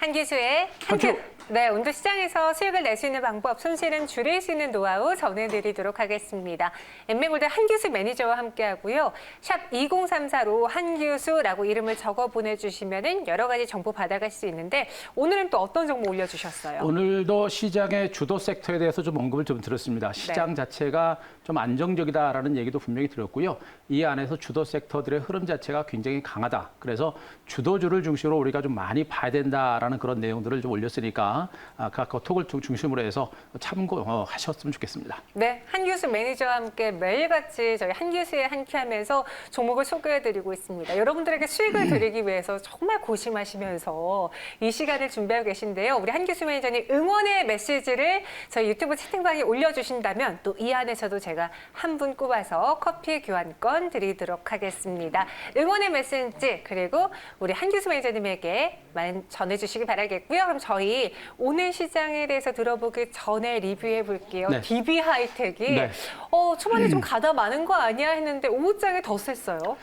한기수의 한큐. 네, 오늘도 시장에서 수익을 낼 수 있는 방법, 손실은 줄일 수 있는 노하우 전해드리도록 하겠습니다. 엠맥골드 한기수 매니저와 함께하고요. 샵 2034로 한기수라고 이름을 적어 보내주시면 여러 가지 정보 받아갈 수 있는데 오늘은 또 어떤 정보 올려주셨어요? 오늘도 시장의 주도 섹터에 대해서 좀 언급을 좀 들었습니다. 시장 자체가 좀 안정적이다라는 얘기도 분명히 들었고요. 이 안에서 주도 sek터들의 흐름 자체가 굉장히 강하다. 그래서 주도주를 중심으로 우리가 좀 많이 봐야 된다라는 그런 내용들을 좀 올렸으니까 각 톡을 중심으로 해서 참고하셨으면 좋겠습니다. 네, 한기수 매니저와 함께 매일같이 저희 한기수의 한큐하면서 종목을 소개해드리고 있습니다. 여러분들에게 수익을 드리기 위해서 정말 고심하시면서 이 시간을 준비하고 계신데요. 우리 한기수 매니저님 응원의 메시지를 저희 유튜브 채팅방에 올려주신다면 또 이 안에서도 제가 한 분 꼽아서 커피 교환권 드리도록 하겠습니다. 응원의 메시지 그리고 우리 한기수 매니저님에게 전해주시기 바라겠고요. 그럼 저희 오늘 시장에 대해서 들어보기 전에 리뷰해 볼게요. 네. DB 하이텍이 네. 초반에 좀 가다 마는 거 아니야 했는데 오후장에 더 셌어요.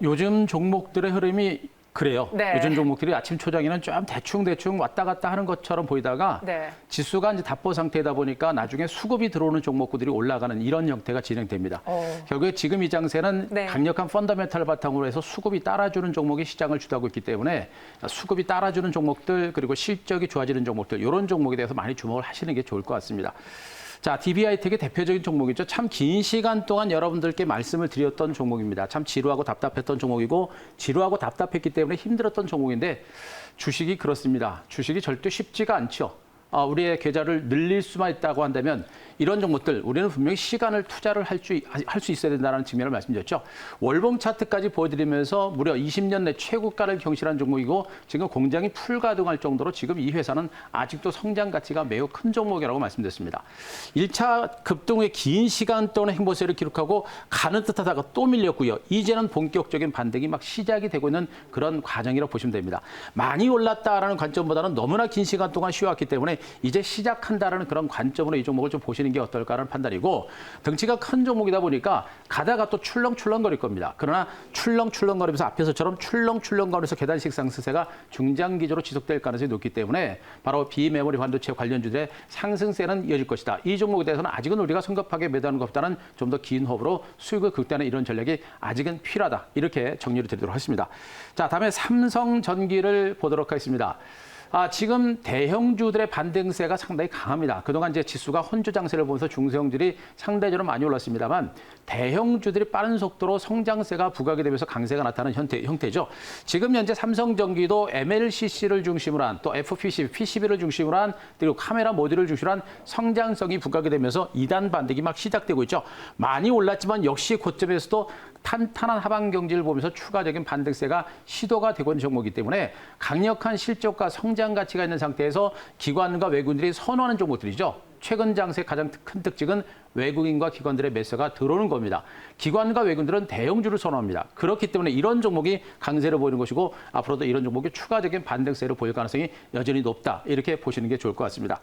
요즘 종목들의 흐름이 그래요. 네. 요즘 종목들이 아침 초장에는 좀 대충 왔다 갔다 하는 것처럼 보이다가 네. 지수가 이제 답보 상태이다 보니까 나중에 수급이 들어오는 종목들이 올라가는 이런 형태가 진행됩니다. 결국에 지금 이 장세는 네. 강력한 펀더멘탈 바탕으로 해서 수급이 따라주는 종목이 시장을 주도하고 있기 때문에 수급이 따라주는 종목들 그리고 실적이 좋아지는 종목들 이런 종목에 대해서 많이 주목을 하시는 게 좋을 것 같습니다. 자, DB하이텍의 대표적인 종목이죠. 참 긴 시간 동안 여러분들께 말씀을 드렸던 종목입니다. 참 지루하고 답답했던 종목이고 지루하고 답답했기 때문에 힘들었던 종목인데 주식이 그렇습니다. 주식이 절대 쉽지가 않죠. 우리의 계좌를 늘릴 수만 있다고 한다면 이런 종목들 우리는 분명히 시간을 투자를 할 수 있어야 된다는 측면을 말씀드렸죠. 월봉 차트까지 보여드리면서 무려 20년 내 최고가를 경신한 종목이고 지금 공장이 풀가동할 정도로 지금 이 회사는 아직도 성장 가치가 매우 큰 종목이라고 말씀드렸습니다. 1차 급등 후에 긴 시간 동안 행보세를 기록하고 가는 듯하다가 또 밀렸고요. 이제는 본격적인 반등이 막 시작이 되고 있는 그런 과정이라고 보시면 됩니다. 많이 올랐다라는 관점보다는 너무나 긴 시간 동안 쉬어왔기 때문에 이제 시작한다라는 그런 관점으로 이 종목을 좀 보시는 게 어떨까라는 판단이고 덩치가 큰 종목이다 보니까 가다가 또 출렁출렁거릴 겁니다. 그러나 출렁출렁거리면서 앞에서처럼 출렁출렁거리면서 계단식 상승세가 중장기적으로 지속될 가능성이 높기 때문에 바로 비메모리 반도체 관련주들의 상승세는 이어질 것이다. 이 종목에 대해서는 아직은 우리가 성급하게 매도하는 것보다는 좀 더 긴 호흡으로 수익을 극대화하는 이런 전략이 아직은 필요하다. 이렇게 정리를 드리도록 하겠습니다. 자, 다음에 삼성전기를 보도록 하겠습니다. 지금 대형주들의 반등세가 상당히 강합니다. 그동안 이제 지수가 혼조 장세를 보면서 중소형들이 상대적으로 많이 올랐습니다만 대형주들이 빠른 속도로 성장세가 부각이 되면서 강세가 나타나는 형태죠. 지금 현재 삼성전기도 MLCC를 중심으로 한 또 FPCB, PCB를 중심으로 한 그리고 카메라 모듈을 중심으로 한 성장성이 부각이 되면서 2단 반등이 막 시작되고 있죠. 많이 올랐지만 역시 고점에서도 탄탄한 하방 경지를 보면서 추가적인 반등세가 시도가 되고 있는 종목이기 때문에 강력한 실적과 성장 가치가 있는 상태에서 기관과 외국인들이 선호하는 종목들이죠. 최근 장세 가장 큰 특징은 외국인과 기관들의 매수가 들어오는 겁니다. 기관과 외국인들은 대형주를 선호합니다. 그렇기 때문에 이런 종목이 강세를 보이는 것이고 앞으로도 이런 종목이 추가적인 반등세를 보일 가능성이 여전히 높다. 이렇게 보시는 게 좋을 것 같습니다.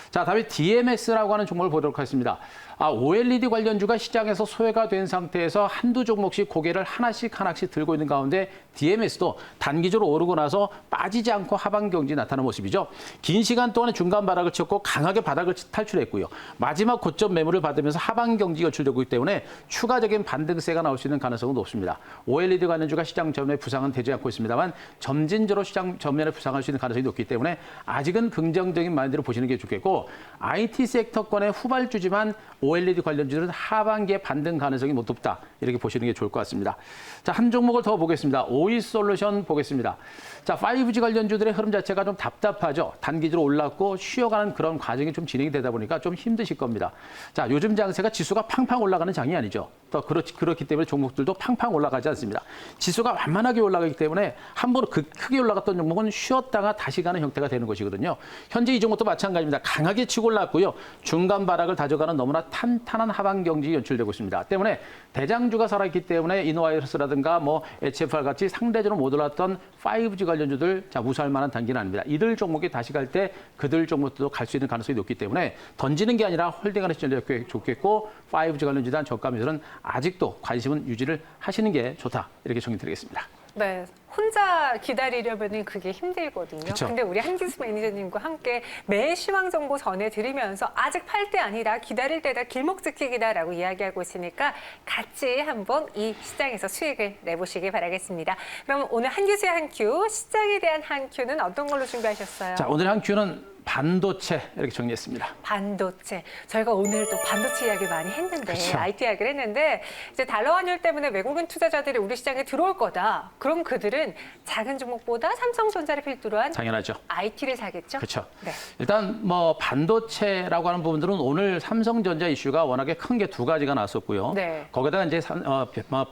자, 다음에 DMS라고 하는 종목을 보도록 하겠습니다. OLED 관련주가 시장에서 소외가 된 상태에서 한두 종목씩 고개를 하나씩 들고 있는 가운데 DMS도 단기적으로 오르고 나서 빠지지 않고 하방 경지 나타나는 모습이죠. 긴 시간 동안에 중간 바닥을 쳤고 강하게 바닥을 탈출했고요. 마지막 고점 매물을 받으면서 하방 경지가 연출되고 있기 때문에 추가적인 반등세가 나올 수 있는 가능성은 높습니다. OLED 관련주가 시장 전면에 부상은 되지 않고 있습니다만 점진적으로 시장 전면에 부상할 수 있는 가능성이 높기 때문에 아직은 긍정적인 마인드로 보시는 게 좋겠고 IT 섹터권의 후발주지만 OLED 관련주들은 하반기에 반등 가능성이 높다. 이렇게 보시는 게 좋을 것 같습니다. 자, 한 종목을 더 보겠습니다. 오이솔루션 보겠습니다. 자, 5G 관련주들의 흐름 자체가 좀 답답하죠. 단기적으로 올랐고 쉬어가는 그런 과정이 좀 진행이 되다 보니까 좀 힘드실 겁니다. 자, 요즘 장세가 지수가 팡팡 올라가는 장이 아니죠. 또 그렇기 때문에 종목들도 팡팡 올라가지 않습니다. 지수가 완만하게 올라가기 때문에 한 번 크게 올라갔던 종목은 쉬었다가 다시 가는 형태가 되는 것이거든요. 현재 이 종목도 마찬가지입니다. 강하게 치고 올랐고요. 중간 바닥을 다져가는 너무나 탄탄한 하방 경지 연출되고 있습니다. 때문에 대장주가 살아있기 때문에 이노와이러스라든가 HFR 같이 상대적으로 못 올랐던 5G 관련주들 무시할 만한 단계는 아닙니다. 이들 종목이 다시 갈 때 그들 종목도 갈 수 있는 가능성이 높기 때문에 던지는 게 아니라 홀딩하는 시점이 좋겠고 5G 관련주에 대한 저가 매수는 아직도 관심은 유지를 하시는 게 좋다. 이렇게 정리드리겠습니다. 네, 혼자 기다리려면 그게 힘들거든요. 그쵸. 근데 우리 한기수 매니저님과 함께 매일 시황 정보 전해드리면서 아직 팔 때 아니다, 기다릴 때다, 길목지키기다라고 이야기하고 있으니까 같이 한번 이 시장에서 수익을 내보시길 바라겠습니다. 그럼 오늘 한기수의 한 큐, 시장에 대한 한 큐는 어떤 걸로 준비하셨어요? 자, 오늘 한 큐는 반도체 이렇게 정리했습니다. 반도체. 저희가 오늘 또 반도체 이야기 많이 했는데, 그쵸. IT 이야기를 했는데, 이제 달러 환율 때문에 외국인 투자자들이 우리 시장에 들어올 거다. 그럼 그들은 작은 종목보다 삼성전자를 필두로 한 당연하죠. IT를 사겠죠? 그렇죠. 네. 일단 뭐 반도체라고 하는 부분들은 오늘 삼성전자 이슈가 워낙에 큰 게 두 가지가 나왔었고요. 네. 거기다가 이제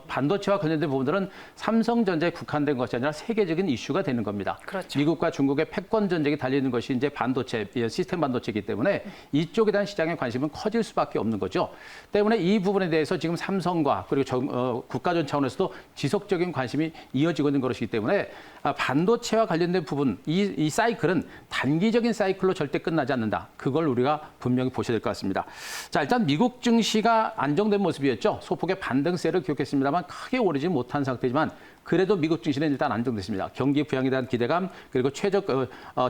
반도체와 관련된 부분들은 삼성전자에 국한된 것이 아니라 세계적인 이슈가 되는 겁니다. 그렇죠. 미국과 중국의 패권 전쟁이 달리는 것이 이제 반도체, 시스템 반도체이기 때문에 이쪽에 대한 시장의 관심은 커질 수밖에 없는 거죠. 때문에 이 부분에 대해서 지금 삼성과 그리고 국가전 차원에서도 지속적인 관심이 이어지고 있는 것이기 때문에 반도체와 관련된 부분, 이 사이클은 단기적인 사이클로 절대 끝나지 않는다. 그걸 우리가 분명히 보셔야 될 것 같습니다. 자, 일단 미국 증시가 안정된 모습이었죠. 소폭의 반등세를 기록했습니다만 크게 오르지 못한 상태지만 그래도 미국 증시는 일단 안정됐습니다. 경기 부양에 대한 기대감, 그리고 최저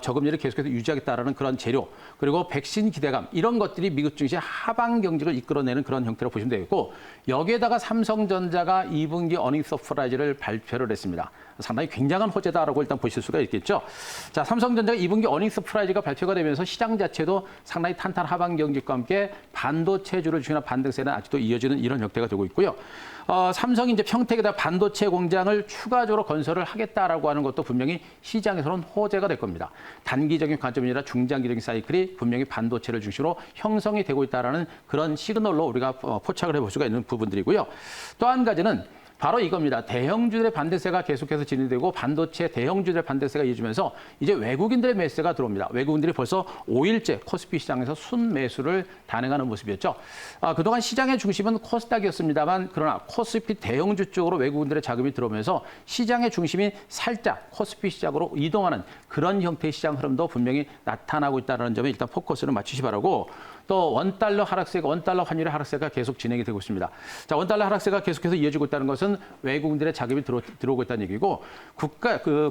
저금리를 계속해서 유지하겠다라는 그런 재료, 그리고 백신 기대감, 이런 것들이 미국 증시의 하방 경직을 이끌어내는 그런 형태로 보시면 되겠고, 여기에다가 삼성전자가 2분기 어닝 서프라이즈를 발표를 했습니다. 상당히 굉장한 호재다라고 일단 보실 수가 있겠죠. 자, 삼성전자가 2분기 어닝 서프라이즈가 발표가 되면서 시장 자체도 상당히 탄탄 하방 경직과 함께 반도체주를 중심한 반등세는 아직도 이어지는 이런 형태가 되고 있고요. 삼성이 이제 평택에다 반도체 공장을 추가적으로 건설을 하겠다라고 하는 것도 분명히 시장에서는 호재가 될 겁니다. 단기적인 관점이 아니라 중장기적인 사이클이 분명히 반도체를 중심으로 형성이 되고 있다라는 그런 시그널로 우리가 포착을 해볼 수가 있는 부분들이고요. 또 한 가지는 바로 이겁니다. 대형주들의 반대세가 계속해서 진행되고 반도체 대형주들의 반대세가 이어지면서 이제 외국인들의 매수가 들어옵니다. 외국인들이 벌써 5일째 코스피 시장에서 순매수를 단행하는 모습이었죠. 그동안 시장의 중심은 코스닥이었습니다만 그러나 코스피 대형주 쪽으로 외국인들의 자금이 들어오면서 시장의 중심이 살짝 코스피 시장으로 이동하는 그런 형태의 시장 흐름도 분명히 나타나고 있다는 점에 일단 포커스를 맞추시 바라고, 또 원달러 환율의 하락세가 계속 진행이 되고 있습니다. 자, 원달러 하락세가 계속해서 이어지고 있다는 것은 외국인들의 자금이 들어오고 있다는 얘기고,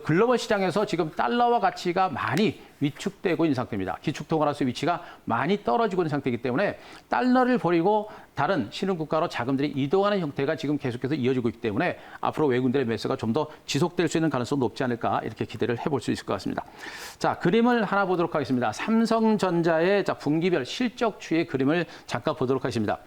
글로벌 시장에서 지금 달러와 가치가 많이 위축되고 있는 상태입니다. 기축통화로서의 위치가 많이 떨어지고 있는 상태이기 때문에 달러를 버리고 다른 신흥국가로 자금들이 이동하는 형태가 지금 계속해서 이어지고 있기 때문에 앞으로 외국인들의 매수가 좀 더 지속될 수 있는 가능성이 높지 않을까, 이렇게 기대를 해볼 수 있을 것 같습니다. 자, 그림을 하나 보도록 하겠습니다. 삼성전자의 분기별 실적 추이의 그림을 잠깐 보도록 하겠습니다.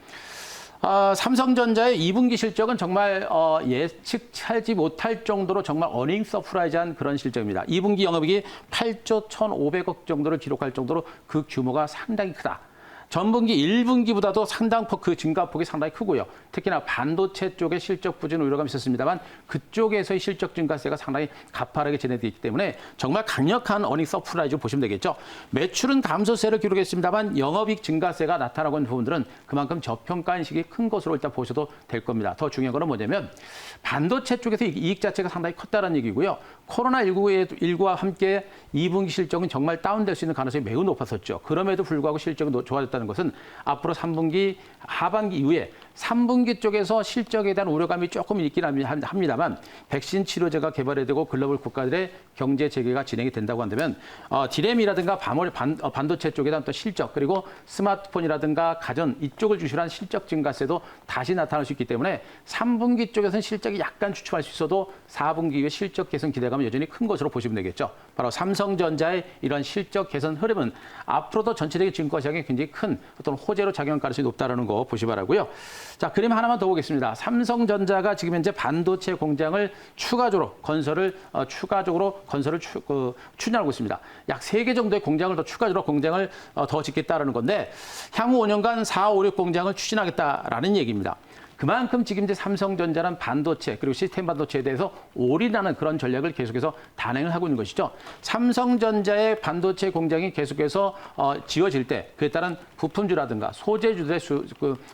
삼성전자의 2분기 실적은 정말 예측하지 못할 정도로 정말 어닝 서프라이즈한 그런 실적입니다. 2분기 영업이익이 8조 1,500억 정도를 기록할 정도로 그 규모가 상당히 크다. 전분기 1분기보다도 그 증가폭이 상당히 크고요. 특히나 반도체 쪽의 실적 부진 우려감이 있었습니다만 그쪽에서의 실적 증가세가 상당히 가파르게 진행되어 있기 때문에 정말 강력한 어닝 서프라이즈로 보시면 되겠죠. 매출은 감소세를 기록했습니다만 영업이익 증가세가 나타나고 있는 부분들은 그만큼 저평가 인식이 큰 것으로 일단 보셔도 될 겁니다. 더 중요한 건 뭐냐면 반도체 쪽에서 이익 자체가 상당히 컸다는 얘기고요. 코로나19와 함께 2분기 실적은 정말 다운될 수 있는 가능성이 매우 높았었죠. 그럼에도 불구하고 실적이 좋아졌다는 것은 앞으로 3분기 하반기 이후에 3분기 쪽에서 실적에 대한 우려감이 조금 있긴 합니다만 백신 치료제가 개발이 되고 글로벌 국가들의 경제 재개가 진행이 된다고 한다면 디램이라든가 반도체 쪽에 대한 또 실적, 그리고 스마트폰이라든가 가전 이쪽을 중심으로 한 실적 증가세도 다시 나타날 수 있기 때문에 3분기 쪽에서는 실적이 약간 주춤할 수 있어도 4분기 이후에 실적 개선 기대감은 여전히 큰 것으로 보시면 되겠죠. 바로 삼성전자의 이런 실적 개선 흐름은 앞으로도 전체적인 증권시장에 굉장히 큰 어떤 호재로 작용할 가능성이 높다는 거 보시 바라고요. 자, 그림 하나만 더 보겠습니다. 삼성전자가 지금 현재 반도체 공장을 추가적으로 건설을 추진하고 있습니다. 약 3개 정도의 공장을 더 추가적으로 더 짓겠다라는 건데 향후 5년간 4, 5, 6 공장을 추진하겠다라는 얘기입니다. 그만큼 지금 이제 삼성전자는 반도체 그리고 시스템 반도체에 대해서 올인하는 그런 전략을 계속해서 단행을 하고 있는 것이죠. 삼성전자의 반도체 공장이 계속해서 지어질 때 그에 따른 부품주라든가 소재주들의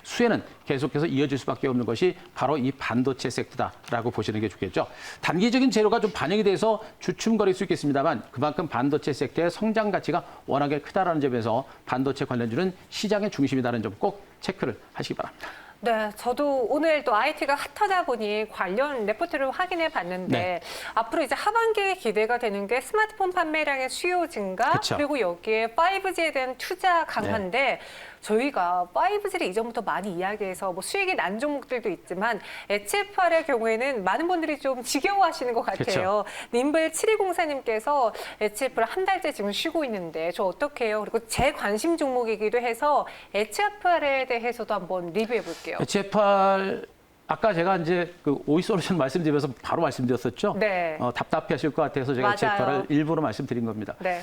수혜는 계속해서 이어질 수밖에 없는 것이 바로 이 반도체 섹터다라고 보시는 게 좋겠죠. 단기적인 재료가 좀 반영이 돼서 주춤거릴 수 있겠습니다만 그만큼 반도체 섹터의 성장 가치가 워낙에 크다라는 점에서 반도체 관련주는 시장의 중심이라는 점 꼭 체크를 하시기 바랍니다. 네, 저도 오늘 또 IT가 핫하다 보니 관련 레포트를 확인해 봤는데 네. 앞으로 이제 하반기에 기대가 되는 게 스마트폰 판매량의 수요 증가 그쵸. 그리고 여기에 5G에 대한 투자 강화인데 저희가 5G를 이전부터 많이 이야기해서 뭐 수익이 난 종목들도 있지만 HFR의 경우에는 많은 분들이 좀 지겨워하시는 것 같아요. 님블 7204님께서 HFR 한 달째 지금 쉬고 있는데 저 어떻게 해요? 그리고 제 관심 종목이기도 해서 HFR에 대해서도 한번 리뷰해 볼게요. HFR 아까 제가 이제 그 오이솔루션 말씀드리면서 바로 말씀드렸었죠. 네. 답답해하실 것 같아서 제가 맞아요. HFR을 일부러 말씀드린 겁니다. 네.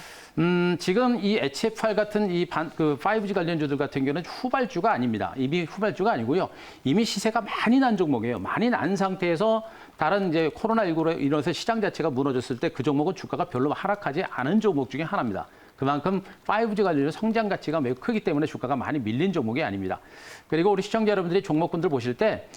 지금 이 HFR 같은 그 5G 관련주들 같은 경우는 후발주가 아닙니다. 이미 후발주가 아니고요. 이미 시세가 많이 난 종목이에요. 많이 난 상태에서 다른 이제 코로나19로 인해서 시장 자체가 무너졌을 때 그 종목은 주가가 별로 하락하지 않은 종목 중에 하나입니다. 그만큼 5G 관련 성장 가치가 매우 크기 때문에 주가가 많이 밀린 종목이 아닙니다. 그리고 우리 시청자 여러분들이 종목군들 보실 때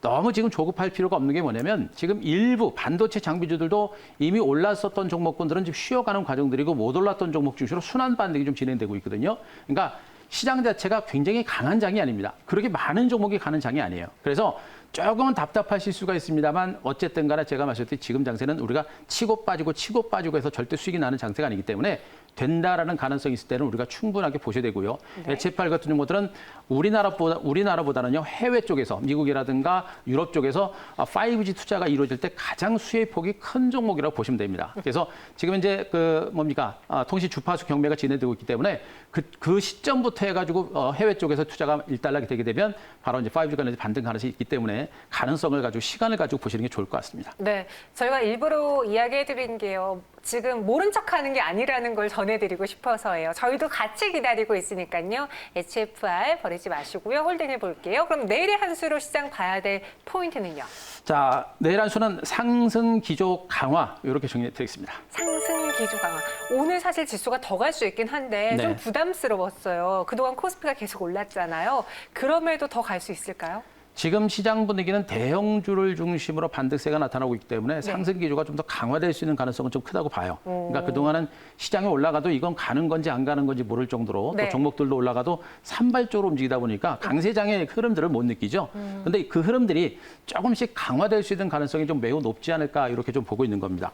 너무 지금 조급할 필요가 없는 게 뭐냐면 지금 일부 반도체 장비주들도 이미 올랐었던 종목군들은 지금 쉬어가는 과정들이고 못 올랐던 종목 중심으로 순환 반등이 좀 진행되고 있거든요. 그러니까 시장 자체가 굉장히 강한 장이 아닙니다. 그렇게 많은 종목이 가는 장이 아니에요. 그래서 조금은 답답하실 수가 있습니다만 어쨌든 간에 제가 말씀드린 지금 장세는 우리가 치고 빠지고 해서 절대 수익이 나는 장세가 아니기 때문에 된다라는 가능성이 있을 때는 우리가 충분하게 보셔야 되고요. 네. HFR 같은 경우들은 우리나라보다는요 해외 쪽에서 미국이라든가 유럽 쪽에서 5G 투자가 이루어질 때 가장 수혜 폭이 큰 종목이라고 보시면 됩니다. 그래서 지금 이제 통신 주파수 경매가 진행되고 있기 때문에 그 시점부터 해가지고 해외 쪽에서 투자가 일단락이 되게 되면 바로 이제 5G 관련해서 반등 가능성이 있기 때문에 가능성을 가지고 시간을 가지고 보시는 게 좋을 것 같습니다. 네, 저희가 일부러 이야기해드린 게요. 지금 모른 척하는 게 아니라는 걸 전해드리고 싶어서예요. 저희도 같이 기다리고 있으니까요. HFR 버리지 마시고요. 홀딩해 볼게요. 그럼 내일의 한 수로 시장 봐야 될 포인트는요? 자, 내일 한 수는 상승 기조 강화 이렇게 정리해 드리겠습니다. 상승 기조 강화. 오늘 사실 지수가 더 갈 수 있긴 한데 네. 좀 부담스러웠어요. 그동안 코스피가 계속 올랐잖아요. 그럼에도 더 갈 수 있을까요? 지금 시장 분위기는 대형주를 중심으로 반등세가 나타나고 있기 때문에 상승 기조가 좀 더 강화될 수 있는 가능성은 좀 크다고 봐요. 그러니까 그동안은 시장이 올라가도 이건 가는 건지 안 가는 건지 모를 정도로 네. 또 종목들도 올라가도 산발적으로 움직이다 보니까 강세장의 흐름들을 못 느끼죠. 그런데 그 흐름들이 조금씩 강화될 수 있는 가능성이 좀 매우 높지 않을까 이렇게 좀 보고 있는 겁니다.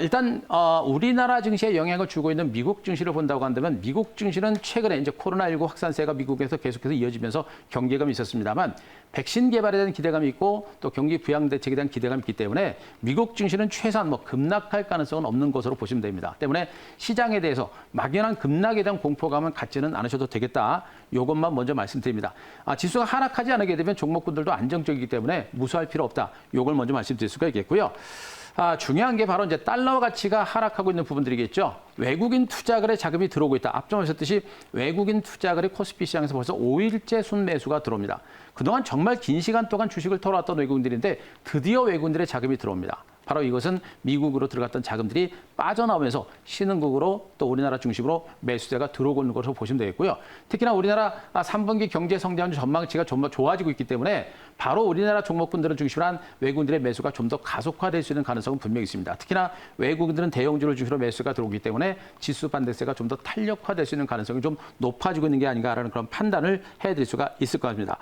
일단 우리나라 증시에 영향을 주고 있는 미국 증시를 본다고 한다면 미국 증시는 최근에 이제 코로나19 확산세가 미국에서 계속해서 이어지면서 경계감이 있었습니다만 백신 개발에 대한 기대감이 있고 또 경기 부양 대책에 대한 기대감이 있기 때문에 미국 증시는 최소한 급락할 가능성은 없는 것으로 보시면 됩니다. 때문에 시장에 대해서 막연한 급락에 대한 공포감은 갖지는 않으셔도 되겠다. 이것만 먼저 말씀드립니다. 지수가 하락하지 않게 되면 종목군들도 안정적이기 때문에 무수할 필요 없다. 이걸 먼저 말씀드릴 수가 있겠고요. 중요한 게 바로 이제 달러 가치가 하락하고 있는 부분들이겠죠. 외국인 투자거래 자금이 들어오고 있다. 앞서 말씀드렸듯이 외국인 투자거래 코스피 시장에서 벌써 5일째 순매수가 들어옵니다. 그동안 정말 긴 시간 동안 주식을 털어왔던 외국인들인데 드디어 외국인들의 자금이 들어옵니다. 바로 이것은 미국으로 들어갔던 자금들이 빠져나오면서 신흥국으로 또 우리나라 중심으로 매수세가 들어오고 있는 것으로 보시면 되겠고요. 특히나 우리나라 3분기 경제 성장 전망치가 좀 더 좋아지고 있기 때문에 바로 우리나라 종목군들을 중심으로 한 외국인들의 매수가 좀 더 가속화될 수 있는 가능성은 분명히 있습니다. 특히나 외국인들은 대형주를 중심으로 매수가 들어오기 때문에 지수 반대세가 좀 더 탄력화될 수 있는 가능성이 좀 높아지고 있는 게 아닌가라는 그런 판단을 해드릴 수가 있을 것 같습니다.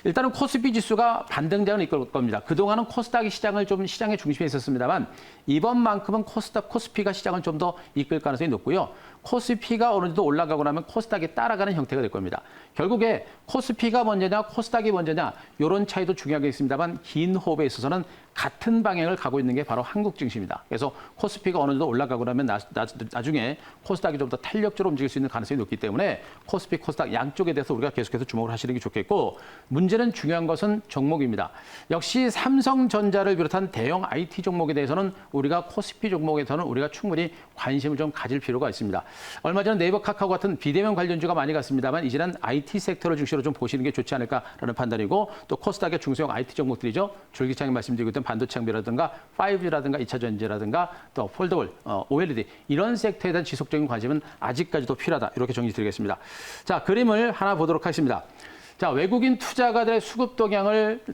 일단은 코스피 지수가 반등장을 이끌 겁니다. 그동안은 코스닥이 시장의 중심에 있었습니다만 이번만큼은 코스피가 시장을 좀 더 이끌 가능성이 높고요. 코스피가 어느 정도 올라가고 나면 코스닥이 따라가는 형태가 될 겁니다. 결국에 코스피가 먼저냐 코스닥이 먼저냐 이런 차이도 중요하게 있습니다만 긴 호흡에 있어서는 같은 방향을 가고 있는 게 바로 한국 증시입니다. 그래서 코스피가 어느 정도 올라가고 나면 나중에 코스닥이 좀 더 탄력적으로 움직일 수 있는 가능성이 높기 때문에 코스피, 코스닥 양쪽에 대해서 우리가 계속해서 주목을 하시는 게 좋겠고 문제는 중요한 것은 종목입니다. 역시 삼성전자를 비롯한 대형 IT 종목에 대해서는 우리가 코스피 종목에서는 우리가 충분히 관심을 좀 가질 필요가 있습니다. 얼마 전 네이버 카카오 같은 비대면 관련주가 많이 갔습니다만 이제는 IT 섹터를 중심으로 좀 보시는 게 좋지 않을까라는 판단이고 또 코스닥의 중소형 IT 종목들이죠. 줄기차게 말씀드리고 있던 반도체 장비라든가 5G라든가 2차 전지라든가 또 폴더블, OLED 이런 섹터에 대한 지속적인 관심은 아직까지도 필요하다. 이렇게 정리드리겠습니다. 자, 그림을 하나 보도록 하겠습니다. 자, 외국인 투자가들의 수급 동향을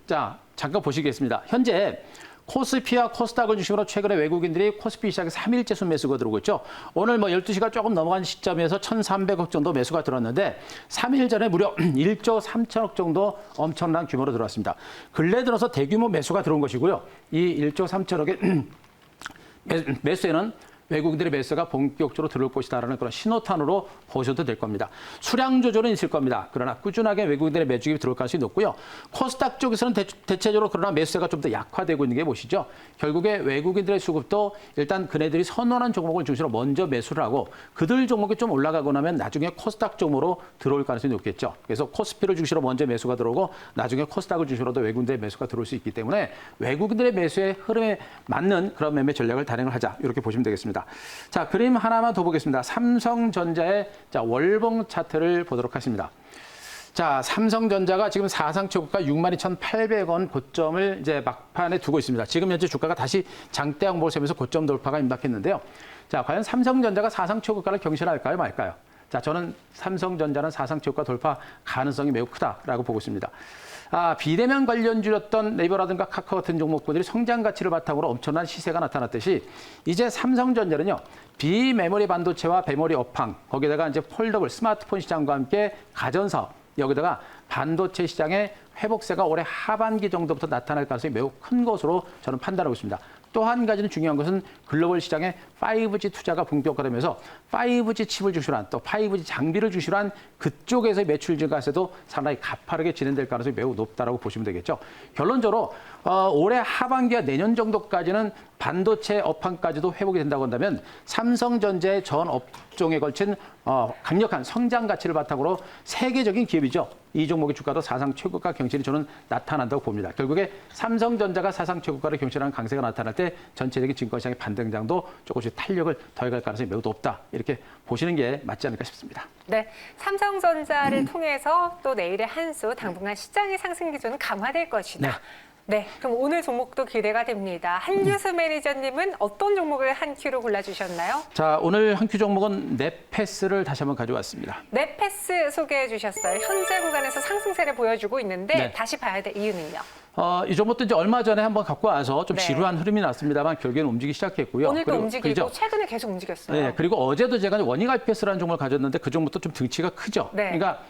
잠깐 보시겠습니다. 현재 코스피와 코스닥을 중심으로 최근에 외국인들이 코스피 시장에 3일째 순매수가 들어오고 있죠. 오늘 뭐 12시가 조금 넘어간 시점에서 1,300억 정도 매수가 들어왔는데 3일 전에 무려 1조 3천억 정도 엄청난 규모로 들어왔습니다. 근래 들어서 대규모 매수가 들어온 것이고요. 이 1조 3천억의 매수에는 외국인들의 매수가 본격적으로 들어올 것이다라는 그런 신호탄으로 보셔도 될 겁니다. 수량 조절은 있을 겁니다. 그러나 꾸준하게 외국인들의 매수입이 들어올 가능성이 높고요. 코스닥 쪽에서는 대체적으로 그러나 매수세가 좀 더 약화되고 있는 게 보시죠. 결국에 외국인들의 수급도 일단 그네들이 선호하는 종목을 중심으로 먼저 매수를 하고 그들 종목이 좀 올라가고 나면 나중에 코스닥 쪽으로 들어올 가능성이 높겠죠. 그래서 코스피를 중심으로 먼저 매수가 들어오고 나중에 코스닥을 중심으로도 외국인들의 매수가 들어올 수 있기 때문에 외국인들의 매수의 흐름에 맞는 그런 매매 전략을 단행을 하자. 이렇게 보시면 되겠습니다. 자, 그림 하나만 더 보겠습니다. 삼성전자의 월봉 차트를 보도록 하겠습니다. 자, 삼성전자가 지금 사상 최고가 62,800원 고점을 이제 막판에 두고 있습니다. 지금 현재 주가가 다시 장대 양봉을 세면서 고점 돌파가 임박했는데요. 자, 과연 삼성전자가 사상 최고가를 경신할까요, 말까요? 자, 저는 삼성전자는 사상 최고가 돌파 가능성이 매우 크다라고 보고 있습니다. 비대면 관련주였던 네이버라든가 카카오 같은 종목군들이 성장 가치를 바탕으로 엄청난 시세가 나타났듯이 이제 삼성전자는요, 비메모리 반도체와 메모리 업황, 거기다가 이제 폴더블 스마트폰 시장과 함께 가전사업, 여기다가 반도체 시장의 회복세가 올해 하반기 정도부터 나타날 가능성이 매우 큰 것으로 저는 판단하고 있습니다. 또 한 가지는 중요한 것은 글로벌 시장에 5G 투자가 본격화되면서 5G 칩을 중심으로 한 또 5G 장비를 중심으로 한 그쪽에서의 매출 증가세도 상당히 가파르게 진행될 가능성이 매우 높다라고 보시면 되겠죠. 결론적으로 올해 하반기와 내년 정도까지는 반도체 업황까지도 회복이 된다고 한다면 삼성전자의 전 업종에 걸친 강력한 성장 가치를 바탕으로 세계적인 기업이죠. 이 종목의 주가도 사상 최고가 경신이 저는 나타난다고 봅니다. 결국에 삼성전자가 사상 최고가를 경신하는 강세가 나타날 때 전체적인 증권시장의 반등장도 조금씩 탄력을 더해갈 가능성이 매우 높다. 이렇게 보시는 게 맞지 않을까 싶습니다. 네, 삼성전자를 통해서 또 내일의 한 수 당분간 시장의 상승 기조는 강화될 것이다. 네. 네, 그럼 오늘 종목도 기대가 됩니다. 한규수 매니저님은 어떤 종목을 한 큐로 골라주셨나요? 자, 오늘 한 큐 종목은 넷패스를 다시 한번 가져왔습니다. 넷패스 소개해 주셨어요. 현재 구간에서 상승세를 보여주고 있는데 네. 다시 봐야 될 이유는요? 이 종목도 이제 얼마 전에 한번 갖고 와서 좀 네. 지루한 흐름이 났습니다만 결국에는 움직이기 시작했고요. 오늘도 그리고, 움직이고 그죠? 최근에 계속 움직였어요. 네, 그리고 어제도 제가 원익 IPS라는 종목을 가졌는데 그 종목도 좀 등치가 크죠. 네. 그러니까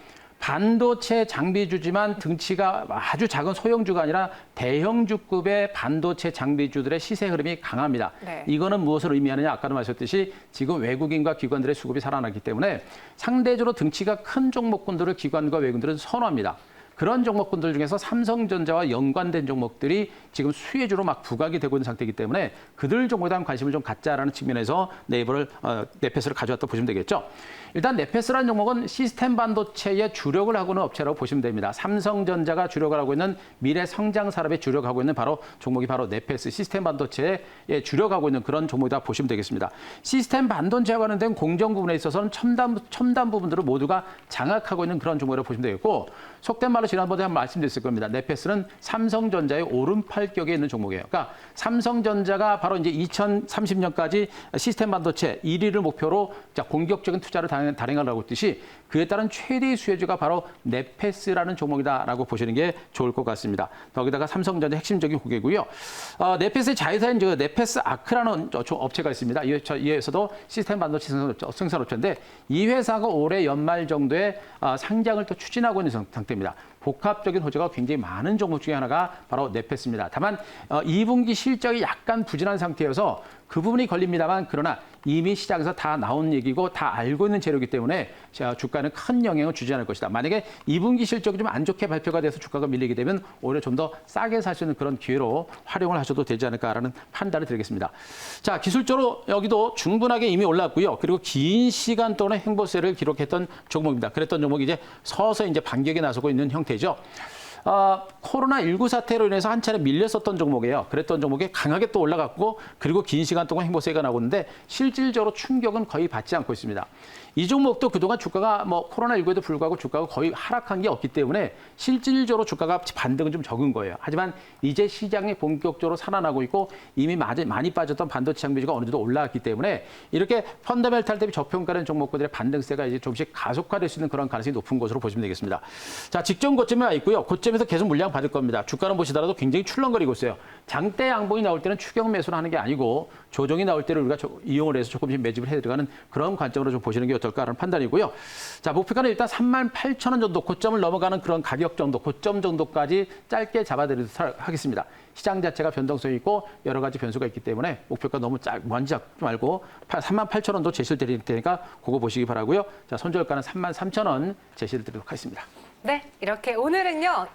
반도체 장비주지만 등치가 아주 작은 소형주가 아니라 대형주급의 반도체 장비주들의 시세 흐름이 강합니다. 네. 이거는 무엇을 의미하느냐? 아까도 말씀드렸듯이 지금 외국인과 기관들의 수급이 살아나기 때문에 상대적으로 등치가 큰 종목군들을 기관과 외국인들은 선호합니다. 그런 종목군들 중에서 삼성전자와 연관된 종목들이 지금 수혜주로 막 부각이 되고 있는 상태이기 때문에 그들 종목에 대한 관심을 좀 갖자라는 측면에서 넷패스를 가져왔다 보시면 되겠죠. 일단 넷패스라는 종목은 시스템 반도체의 주력을 하고 있는 업체라고 보시면 됩니다. 삼성전자가 주력을 하고 있는 미래 성장 산업에 주력하고 있는 종목이 바로 넷패스 시스템 반도체에 주력하고 있는 그런 종목이다 보시면 되겠습니다. 시스템 반도체와 관련된 공정 부분에 있어서는 첨단 부분들을 모두가 장악하고 있는 그런 종목이라고 보시면 되겠고, 속된 말로 지난번에 한번 말씀드렸을 겁니다. 넷패스는 삼성전자의 오른팔격에 있는 종목이에요. 그러니까 삼성전자가 바로 이제 2030년까지 시스템 반도체 1위를 목표로 공격적인 투자를 단행하려고 했듯이 그에 따른 최대 수혜주가 바로 넷패스라는 종목이다라고 보시는 게 좋을 것 같습니다. 거기다가 삼성전자 핵심적인 고객이고요. 넷패스의 자회사인 넷패스 아크라는 업체가 있습니다. 이 회사도 시스템 반도체 생산업체인데 이 회사가 올해 연말 정도에 상장을 또 추진하고 있는 상태입니다. 복합적인 호재가 굉장히 많은 종목 중에 하나가 바로 넷패스입니다. 다만 2분기 실적이 약간 부진한 상태여서 그 부분이 걸립니다만, 그러나 이미 시장에서 다 나온 얘기고 다 알고 있는 재료이기 때문에 주가는 큰 영향을 주지 않을 것이다. 만약에 2분기 실적이 좀 안 좋게 발표가 돼서 주가가 밀리게 되면 오히려 좀 더 싸게 살 수 있는 그런 기회로 활용을 하셔도 되지 않을까라는 판단을 드리겠습니다. 자, 기술적으로 여기도 충분하게 이미 올랐고요. 그리고 긴 시간 동안 행보세를 기록했던 종목입니다. 그랬던 종목이 이제 서서히 이제 반격에 나서고 있는 형태죠. 코로나19 사태로 인해서 한 차례 밀렸었던 종목이에요. 그랬던 종목이 강하게 또 올라갔고, 그리고 긴 시간 동안 행보세가 나고 있는데 실질적으로 충격은 거의 받지 않고 있습니다. 이 종목도 그동안 주가가 코로나19에도 불구하고 주가가 거의 하락한 게 없기 때문에 실질적으로 주가가 반등은 좀 적은 거예요. 하지만 이제 시장이 본격적으로 살아나고 있고 이미 많이 빠졌던 반도체 장비주가 어느 정도 올라왔기 때문에 이렇게 펀더멘탈 대비 저평가된 종목들의 반등세가 이제 조금씩 가속화될 수 있는 그런 가능성이 높은 것으로 보시면 되겠습니다. 자, 직전 고점에 와 있고요. 고점 고점에서 계속 물량 받을 겁니다. 주가는 보시더라도 굉장히 출렁거리고 있어요. 장대 양봉이 나올 때는 추격 매수를 하는 게 아니고 조정이 나올 때를 우리가 이용을 해서 조금씩 매집을 해 들어가는 그런 관점으로 좀 보시는 게 어떨까라는 판단이고요. 자, 목표가는 일단 38,000원 정도 고점을 넘어가는 그런 가격 정도, 고점 정도까지 짧게 잡아드리도록 하겠습니다. 시장 자체가 변동성이 있고 여러 가지 변수가 있기 때문에 목표가 너무 먼저 잡지 말고 38,000원도 제시를 드릴 테니까 그거 보시기 바라고요. 자, 손절가는 33,000원 제시를 드리도록 하겠습니다. 네, 이렇게 오늘은요.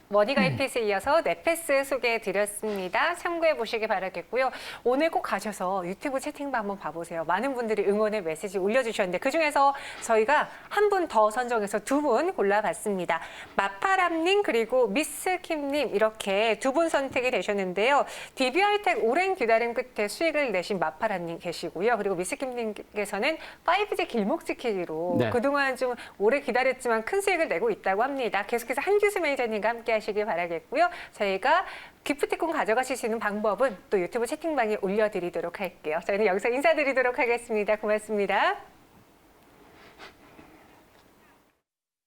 머니가이핏에 이어서 넷패스 소개해드렸습니다. 참고해 보시기 바라겠고요. 오늘 꼭 가셔서 유튜브 채팅방 한번 봐보세요. 많은 분들이 응원의 메시지 올려주셨는데 그중에서 저희가 한 분 더 선정해서 2분 골라봤습니다. 마파람님 그리고 미스킴님 이렇게 2분 선택이 되셨는데요. DB하이텍 오랜 기다림 끝에 수익을 내신 마파람님 계시고요. 그리고 미스킴님께서는 5G 길목지키기로 네. 그동안 좀 오래 기다렸지만 큰 수익을 내고 있다고 합니다. 계속해서 한규수 매니저님과 함께 하시길 바라겠고요. 저희가 기프티콘 가져가실 수 있는 방법은 또 유튜브 채팅방에 올려드리도록 할게요. 저희는 여기서 인사드리도록 하겠습니다. 고맙습니다.